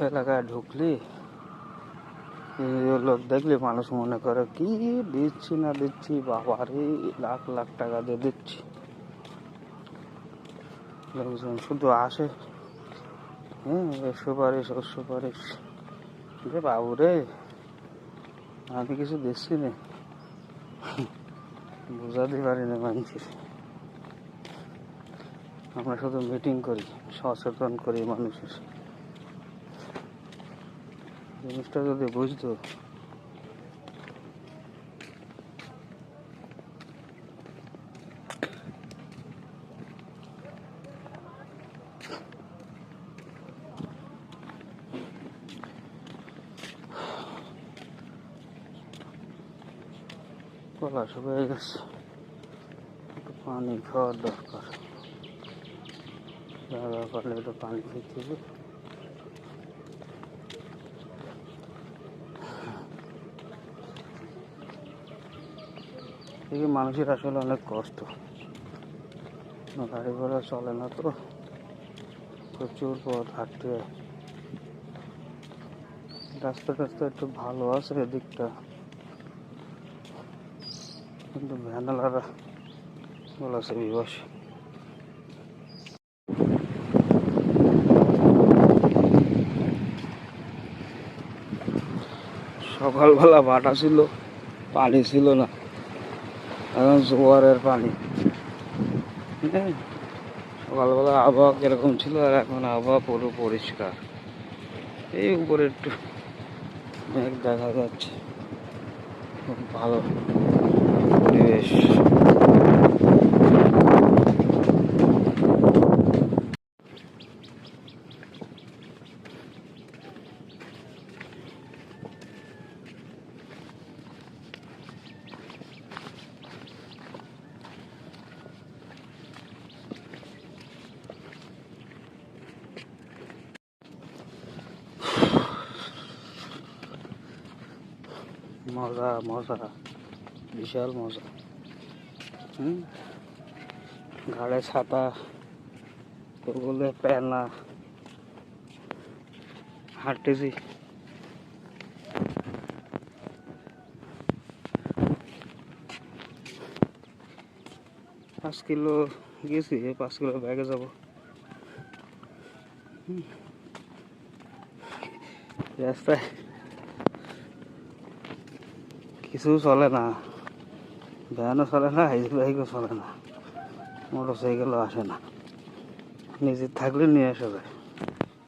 এলাকায় ঢুকলি লোক দেখলে মানুষ মনে করে কি দিচ্ছি না দিচ্ছি, বাবারে লাখ লাখ টাকা দিয়ে দিচ্ছি। লোকজন শুধু আসে, হ্যাঁ সুপারিশ ও সুপারিশ। রে বাবু রে, আমি কিছু দিচ্ছি না, বুঝাতে পারি না মানুষের। আমরা শুধু মিটিং করি, সচেতন করি মানুষের। জিনিসটা যদি বুঝতো, গলা শুকিয়ে গেছে, একটু পানি খাওয়ার দরকার। জায়গা করলে একটু পানি খেতে হবে। এই মানুষের আসলে অনেক কষ্ট, গাড়ি ঘোড়া চলে না তো, প্রচুর পথ হাঁটতে হয়। রাস্তা টাস্তা একটু ভালো আছে এদিকটা, কিন্তু ভ্যানওয়ালারা বলেছে বিবাস। সকালবেলা ভাটা ছিল, পানি ছিল না, এখন জোয়ারের পানি। সকালবেলা আবহাওয়া কিরকম ছিল আর এখন আবহাওয়া পুরো পরিষ্কার। এই উপরে একটু মেঘ দেখা যাচ্ছে, খুব ভালো পরিবেশ। মজা মজা, বিশাল মজা। ঘাড়ে ছাতা, বলে প্যানা, হাঁটতেছি। 5 কিলো গেছি, 5 কিলো ব্যাগে যাব। রাস্তায় কিছু চলে না, ভ্যানও চলে না, বাইকও চলে না, মোটর সাইকেলও আসে না। নিজে থাকলে নিয়ে আসা যায়।